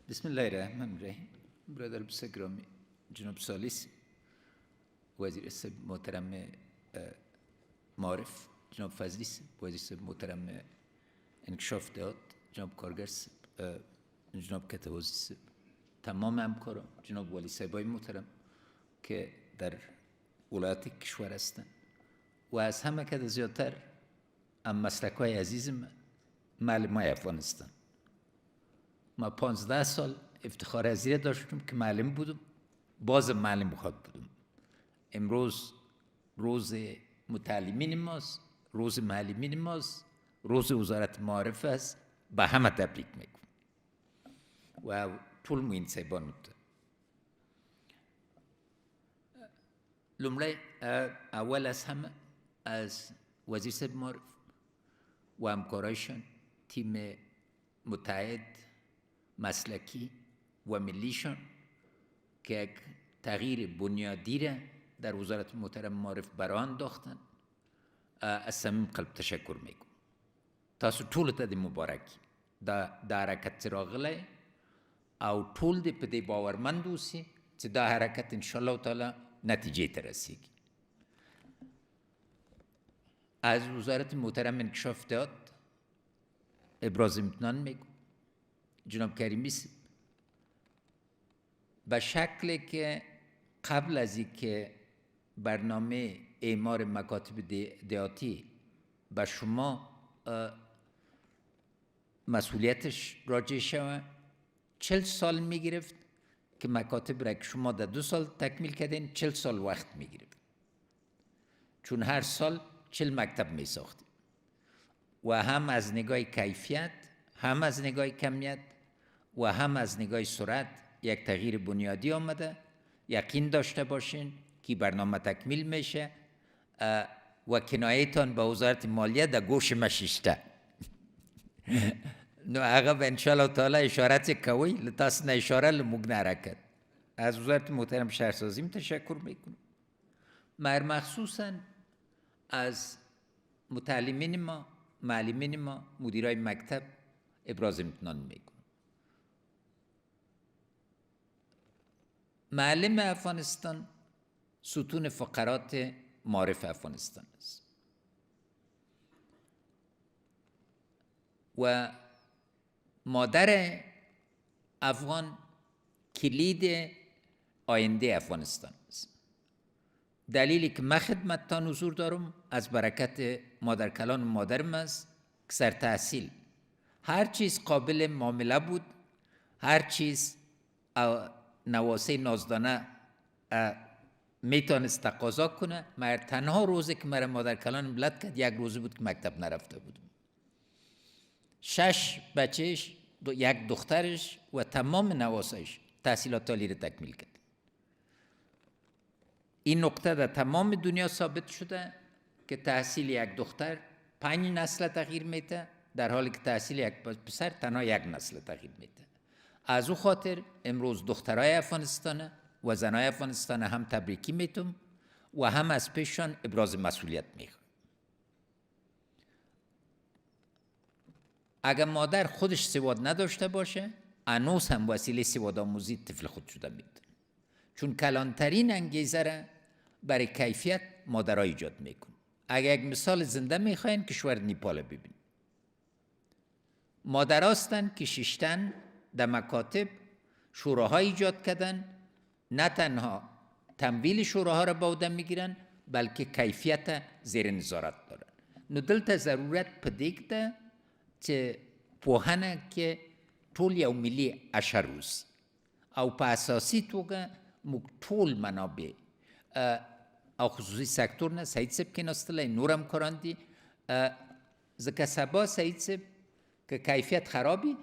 بسم الله الرحمن الرحیم. برادر بسیار گرامی، جناب سالیس وزیر صاحب محترم معارف، جناب فضلی وزیر صاحب محترم انکشاف داد، جناب کارگر صاحب، جناب کتوازی صاحب، تمام همکاران، جناب والی صاحبای محترم که در ولایت کشور هستند و از همه که زیادتر هم مسلک‌های عزیز معلمای افغانستان. ما 15 سال افتخار از این داشتم که معلم بودم، باز معلم بخواد بودم. امروز روز متعلمین ماست، روز معلمین ماست، روز وزارت معارف است. به همه تبریک میگم و طول موین سیبان لومړی اول از همه از وزیر صاحب معارف و همکارایشان، تیم متحد مسلکی و ملیشان که یک تغییر بنیادی را در وزارت محترم معارف برای انداختن، از صمیم قلب تشکر میگم. تاسو ټول ته د مبارکي د حرکت راغلی او ټول دې په دې باورمند اوسي چې دا حرکت انشاءالله تعالی نتیجه ته رسیږي. از وزارت محترم انکشاف داد ابراز امتنان میگم. جناب کریمی به شکلی که قبل از اینکه برنامه اعمار مکاتب دهاتی به شما مسئولیتش راجع شود، 40 سال میگرفت که مکاتب را که شما در 2 سال تکمیل کردین 40 سال وقت میگرفت، چون هر سال 40 مکتب میساختیم و هم از نگاه کیفیت، هم از نگاه کمیت و هم از نگاه سرعت یک تغییر بنیادی آمده. یقین داشته باشین که برنامه تکمیل میشه و کنایتان به وزارت مالیه در گوش مشیشته نو هغه به انشاءالله تعالی اشارت کوي لتاس نه اشاره لموږ نه حرکت. از وزارت محترم شهرسازیم تشکر میکنم، مخصوصا از متعلمین ما، معلمین ما، مدیرای مکتب ابراز امتنان میکنم. معلم افغانستان ستون فقرات معارف افغانستان است و مادر افغان کلید آینده افغانستان است. دلیلی که من خدمتتان حضور دارم از برکت مادرکلان و مادرم است که سر تحصیل هر چیز قابل معامله بود، هر چیز نواسه نازدانه میتونست تقاضا کنه. مگر تنها روزی که مرا مادرکلان ولادت کرد یک روزی بود که مکتب نرفته بودم. 6 بچهش، 1 دخترش و تمام نواسایش تحصیلات عالی را تکمیل کرد. این نقطه در تمام دنیا ثابت شده که تحصیل یک دختر 5 نسل تغییر میده، در حالی که تحصیل یک پسر تنها 1 نسل تغییر میده. از او خاطر امروز دخترای افغانستان و زنای افغانستان هم تبریکی میتم و هم از پیششان ابراز مسئولیت میخوام. اگر مادر خودش سواد نداشته باشه، هنوز هم وسیله سواد آموزی طفل خود شده میتونه، چون کلانترین انگیزه را برای کیفیت مادرها ایجاد میکنه. اگر یک مثال زنده میخواین کشور نیپال ببین، مادرهاستند که ششتن در مکاتب شوراها ایجاد کردن، نه تنها تمویل شوراها را به عهده میگیرن بلکه کیفیت زیر نظارت دارن. نو دلته ضرورت په دې ده چې پوهنه کې ټول یو ملي اشر اوسي او په اساسي توګه موږ ټول منابع او خصوصي سکتور نه، سعید صاحب کېناستلی، نور همکاران دي، ځکه سبا سعید صاحب که کیفیت خرابی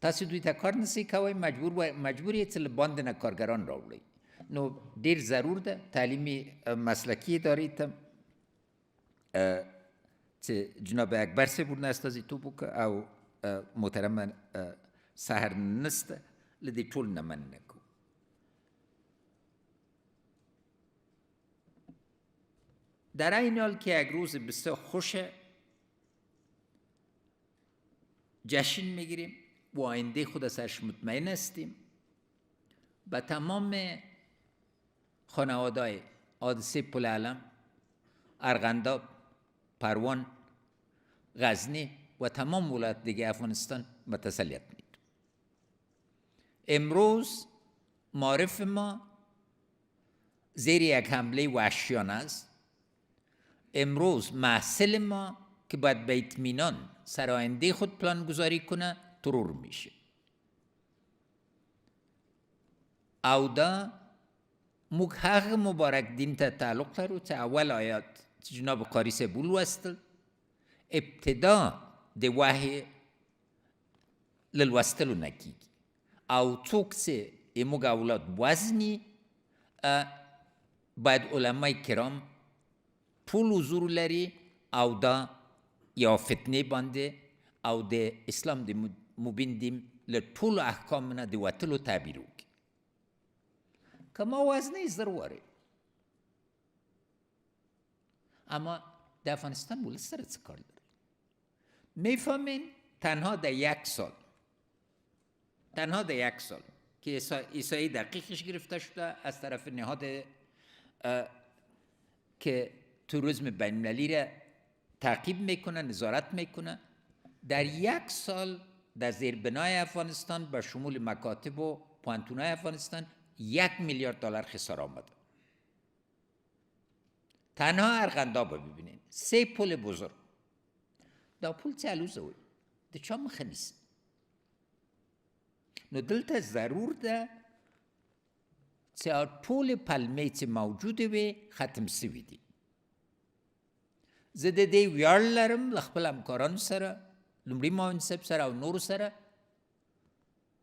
تاسو دوی ته کار نسی کوئ، مجبور یې چې له باندې نه کارګران راوړئ. نو ډېر ضرور ده تعلیمي مسلکي ادارې ته چې جناب اکبر صاحب ورنه استازیتوب وکړه او محترم سحر نسته، له دې ټول نه مننه کوو. در این حال که یک روز بسیار خوش جشن میگیریم و آینده خود ازش مطمئن هستیم. به تمام خانواده‌های حادثه پل علم، ارغنداب، پروان، غزنی و تمام ولایات دیگه افغانستان تسلیت میدم. امروز معارف ما زیری یک حمله وحشیانه است. امروز محصل ما که باید به اطمینان سر آینده خود پلان گذاری کنه ترور میشه. او دا موږ هغه مبارک دین ته تعلق لرو چې اول آیات جناب قاری صاحب ولوستل، ابتدا د وحی له لوستلو نه کیږي. او څوک چې موږ اولاد وزني باید علمای کرام ټول حضور لري او دا یا فتنې باندې او د اسلام د مبین دین له ټولو احکامو نه د وتلو تعبیر وکړي. که ما وزنه زر واره، اما در افغانستان ولس سره څه کار داره؟ میفهمین تنها در یک سال که احصایی دقیقش گرفته شده از طرف نهاد که توریسم بین‌المللی را تعقیب میکنه، نظارت میکنه، در یک سال در زیربنای افغانستان به شمول مکاتب و پوهنتون‌های افغانستان 1 میلیارد دلار خسارت آمده. تنها ارغنداب رو ببینین، 3 پل بزرگ. دا پل چه الوزه وی؟ دا چا مخه نیست؟ نو دلته ضرور ده چې ټول پلمې چې موجوده وي ختم سوي دي. زه د دې ویاړ لرم له خپل همکارانو سره، لومړي معاون صاحب سره او نورو سره،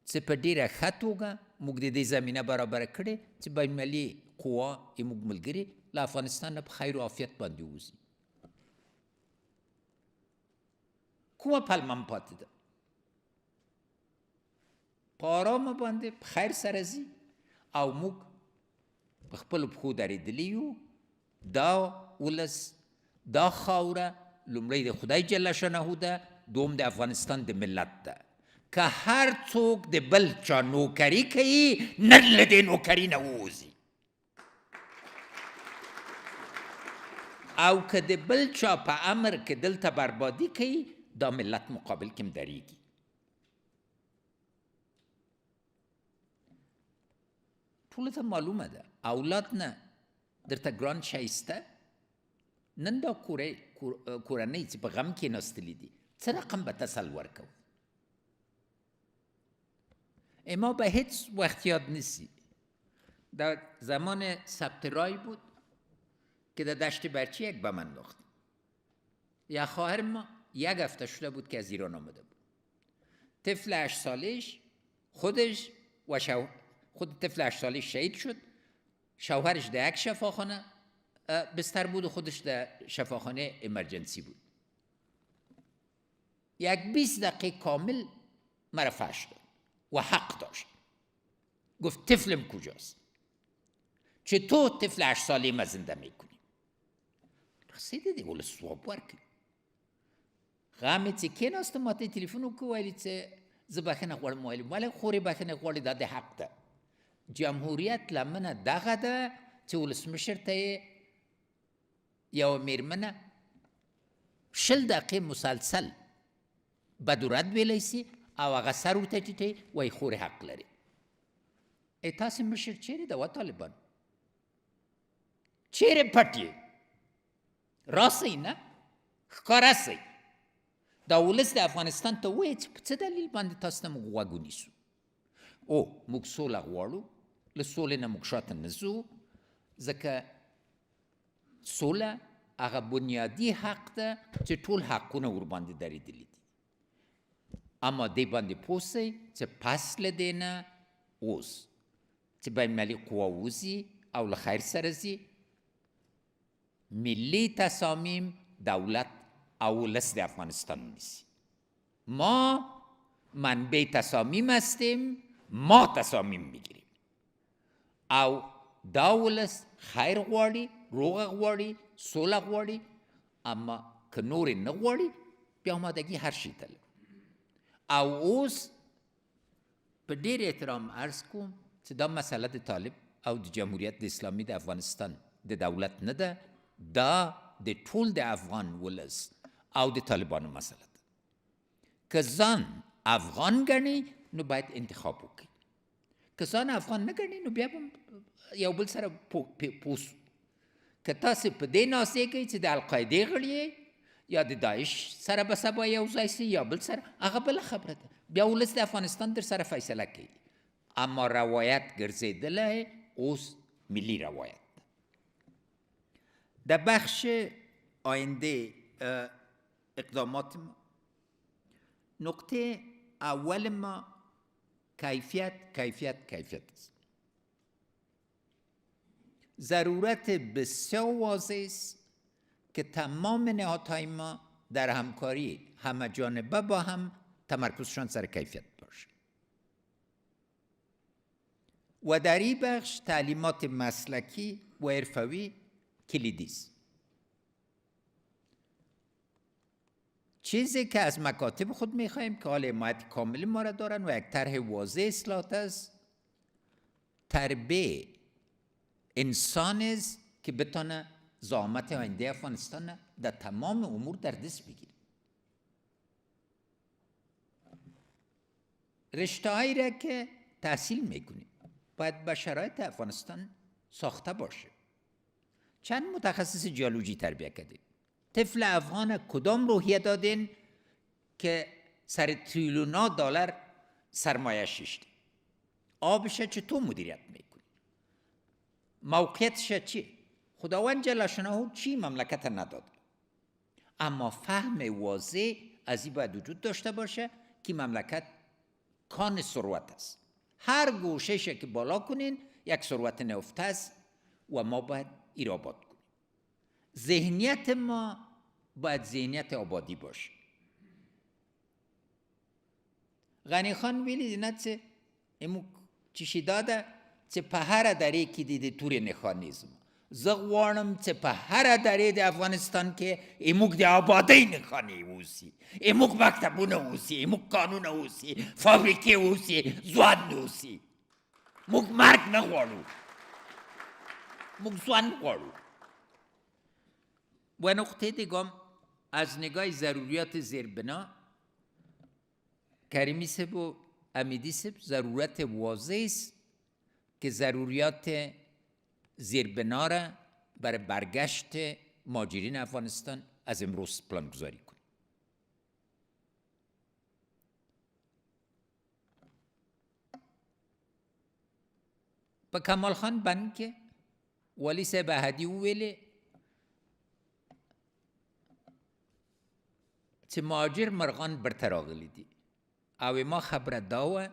چې په ډېره ښه توګه موږ د دې زمینه برابره کړې چې بین‌المللي قوا یې موږ ملګري له افغانستان نه په خیر و عافیت باندې ووځي. کومه پلمه هم پاتې ده؟ په آرامه باندې په خیر سره ځي او موږ په خپلو پښو درېدلي یو. دا ولس، دا خاوره لومړی د خدای جل شانه ده، دوم د افغانستان د ملت ده. که هر څوک د بل چا نوکري کوي، نن له دې نوکري نه ووځي. او که د بل چا په امر کې دلته بربادي کوي، دا ملت مقابل کې هم درېږي. ټولو ته معلومه ده، اولاد نه درته ګران شایسته. نن دا کورنۍ چې په غم کې ناستلي دي، څه رقم به تسل ورکوو؟ ما به هیچ وقت یاد نیستی در زمان ثبت رای بود که در دشت برچی یک بم انداخت. یا خواهر ما 1 هفته شده بود که از ایران آمده بود. طفل 8 سالش خودش و خود طفل 8 سالش شهید شد. شوهرش در یک شفاخانه بستر بود و خودش در شفاخانه امرجنسی بود. یک 20 دقیقه کامل مرا فحش داد و حق داشت. گفت طفلم کجاست؟ چطور طفل 8 ساله ما زنده میکنی؟ رسیده دی ولس سواب ورکړي. غامې چې کېناسته ما ته تلیفون وکړو، ویلي چې زه بخښنه غواړم. ویلې ولې خورې بخښنه غواړې؟ دا د حق ده. جمهوریت لمنه دغه ده چې ولسمشر ته یې یوه میرمنه 20 دقیقې مسلسل بدورت ویلی سي او هغه سر ورته ټیټوي، وایي خورې حق لري. تاسې مشر چیرې ده؟ و طالبان چیرې پټ یې؟ راسئ نه، ښکاره سئ. دا ولس د افغانستان ته ووایي چې په څه دلیل باندې تاسو ته موږ غوږ ونیسو. او موږ سوله غواړو، له سولې نه موږ شاته نه ځو، ځکه سوله هغه بنیادي حق ده چې ټول حقونه ورباندې درېدلي دي. اما دې باندې پوه سئ چې پس له دې نه اوس چې بین‌المللي قوا وځي او له خیر سره ځي، ملی تصامیم دولت او ولس د افغانستان نیسي. ما منبع تصامیم هستیم، ما تصامیم میگیریم او دا ولس خیر غواړي، روغه غواړي، سوله غواړي. اما که نور نه غواړي، بیا آمادگی هر شي ته. او اوس په ډېر احترام عرض کوم چې دا مسله د طالب او د جمهوریت اسلامي د افغانستان د دولت نه ده، دا د ټول د افغان ولس او د طالبانو مسله ده. که ځان افغان ګڼي نو باید انتخاب وکړي، که ځان افغان نه ګڼي نو بیا به یو بل سره پوسو. که تاسې په دې ناسېږئ چې د القاعدې غړي یا د داعش سره به سبا یو ځای سي یا بل سره، هغه بله خبره ده، بیا ولس د افغانستان در سره فیصله کوي. اما روایت ګرځېدلی اوس ملی روایت ده. در بخش آینده اقدامات ما، نقطه اول ما کیفیت است. ضرورت بسیار واضح است که تمام نهادهای ما در همکاری همه جانبه با هم تمرکزشان سر کیفیت باشه و در این بخش تعلیمات مسلکی و حرفوی کلیدی است. چیزی که از مکاتب خود می‌خواهیم که حال حمایت کامل ما را دارن و یک طرح واضح اصلاحات است، تربیه انسان است که بتونه زعامت آینده افغانستان در تمام امور در دست بگیره. رشته‌هایی را که تحصیل میکنیم باید به شرایط افغانستان ساخته باشه. چند متخصص جیولوژی تربیه کردیم. طفل افغان کدام روحیه دادین که سر تریلیون‌ها دلار سرمایه شیشته؟ آبش چطور مدیریت میکنی؟ موقعیتش چیه؟ خداوند جل شانه چی مملکت نداد، اما فهم واضح از این باید وجود داشته باشه که مملکت کان ثروت است. هر گوشه‌اش که بالا کنین یک ثروت نهفته است و ما باید این را آباد کنیم. ذهنیت ما باید ذهنیت آبادی باشه. غنی خان ویلی نه چه امو چیشی داده چه په هر دره کې د تور نخانیزم زه غواړم چې په هر دره د افغانستان کې اموږ د آبادۍ نښانې اوسي، اموږ مکتبونه اوسي، اموږ کانونه اوسي، فابریکې اوسي، ځوان اوسي. موږ مرګ نه غواړو، موږ ځوان غواړو. و نقطه دیگم از نگاه ضروریات زیربنا، کریمی صاحب و امیدی صاحب ضرورت واضح است که ضروریات زیربنا را برای برگشت مهاجرین افغانستان از امروز پلان گذاری کنیم. په کمال خان بند کې والی صاحب احدي وویلې چې مهاجر مرغان برته راغلي دي او ما خبره دا وه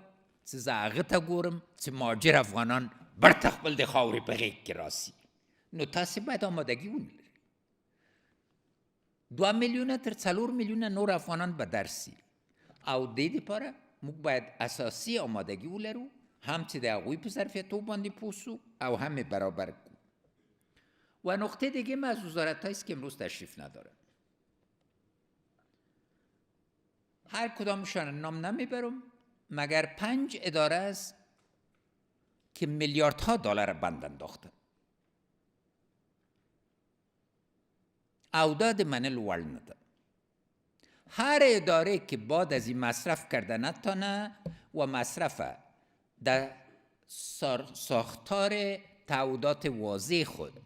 چې زه هغه ته ګورم چې مهاجر افغانان برته خپل د خاورې په غېږ کې راسي. نو تاسې باید آمادګي ونلرئ. 2 میلیونه تر 4 میلیونه نور افغانان به درسي او دې دپاره موږ باید اساسي آمادګي ولرو، هم چې د هغوی په ظرفیتو باندې پوه سو او هم برابر کو. و نقطه دیگه ما از وزارت‌هایی است که امروز تشریف ندارن. هر کدامشان نام نمیبرم مگر 5 اداره است که میلیاردها دلار بند انداختن. او داد منل وړ نه ده. هر اداره که بعد از این مصرف کرده نتانه و مصرف در ساختار تعهدات واضح خود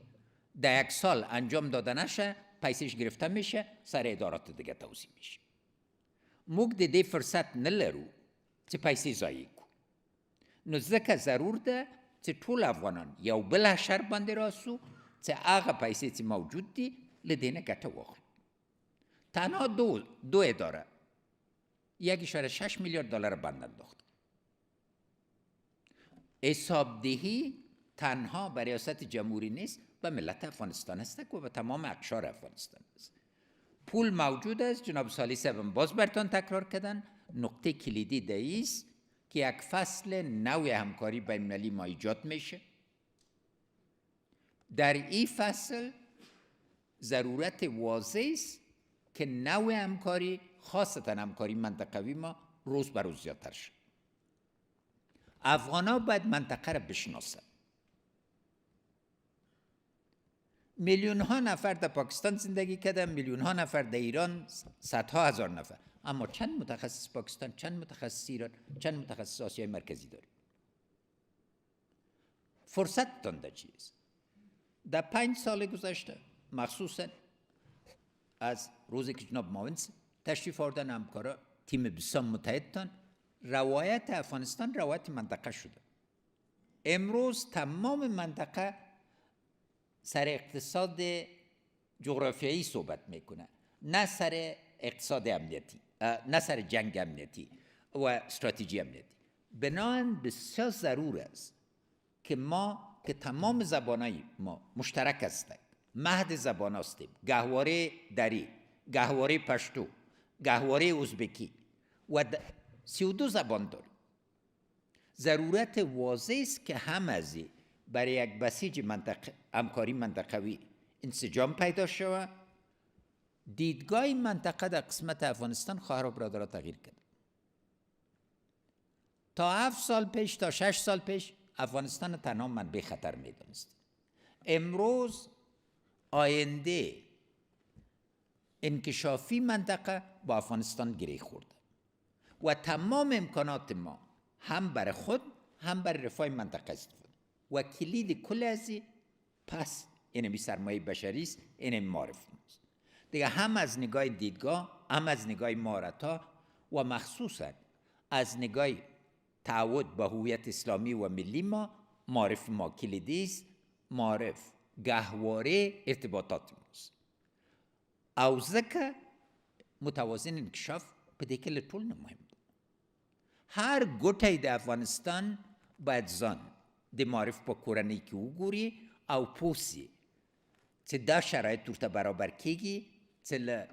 در 1 سال انجام داده نشه، پیسش گرفته میشه، سر ادارات دیگه توزیع میشه. موږ د دې فرصت نه لرو چې پیسې ضایع کړو. نو ځکه ضرور ده چې ټول افغانان یو بل حشر باندې راسو چې هغه پیسې چې موجود دي له دې نه ګټه واخلو. تنها دو اداره 1.6 میلیارد دلار بند انداخت. حسابدهی تنها به ریاست جمهوری نیست، به ملت افغانستان است و به تمام اقشار افغانستان است. پول موجود است. جناب سالی صاحب باز برتان تکرار کردن نقطه کلیدی ده است که یک فصل نوع همکاری بین‌المللی ما ایجاد میشه. در این فصل ضرورت واضح است که نوع همکاری خاصتا همکاری منطقوی ما روز به روز زیادتر شد. افغانا باید منطقه را بشناسن. میلیون ها نفر در پاکستان زندگی کردن، میلیون ها نفر در ایران، صدها هزار نفر، اما چند متخصص پاکستان، چند متخصص ایران، چند متخصص آسیای مرکزی داریم؟ فرصت دانده چیز در 5 سال گذشته، مخصوصا از روزی که جناب معاون تشریف آوردن، همکارا تیم بسیار متحدتان، روایت افغانستان روایت منطقه شده. امروز تمام منطقه سر اقتصاد جغرافیایی صحبت میکنه، نه سر اقتصاد امنیتی، نه سر جنگ امنیتی و استراتژی امنیتی. بنابراین بسیار ضرور است که ما که تمام زبانای ما مشترک هستند، مهد زبان هستیم، گهواره دری، گهواره پشتو، گهواره ازبکی و 32 زبان داریم. ضرورت واضح است که هم از برای یک بسیج همکاری منطقوی انسجام پیدا شود. دیدگاه منطقه در قسمت افغانستان خواهر و برادرها تغییر کرد. تا 7 سال پیش، تا 6 سال پیش افغانستان تنها منبع خطر میدانست. امروز آینده انکشافی منطقه با افغانستان گره خورده و تمام امکانات ما هم برای خود هم برای رفاه منطقه استفاده و کلید کل از پس این سرمایه بشری است، این معرف است دیگه، هم از نگاه دیدگاه، هم از نگاه مهارت‌ها و مخصوصا از نگاه تعهد به هویت اسلامی و ملی ما. معرف ما کلیدی است، معرف گهواره ارتباطات ماست. او ځکه متوازن انکشاف په دې کې له ټول نه مهم دی. هر ګوټی د افغانستان باید ځان د معرف په کورنۍ کې وګوري او پوه سي چې دا شرایط ورته برابر کیږي چې له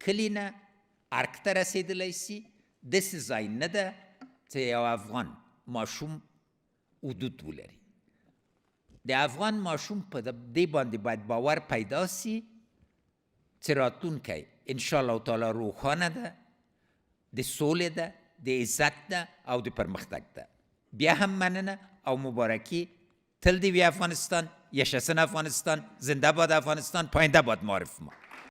کلي نه ارګ ته رسېدلی سي. داسې ځای نه ده چې یو افغان ماشوم حدود ولري. د افغان ماشوم په دې باندې باید باور پیدا سي چې راتلونکی انشاءالله تعالی روښانه ده، د سولې ده، د عزت ده او د پرمختګ ده. بیا هم مننه او مبارکی. تل دی وی افغانستان، یشسن افغانستان، زنده باد افغانستان، پاینده باد معرف ما.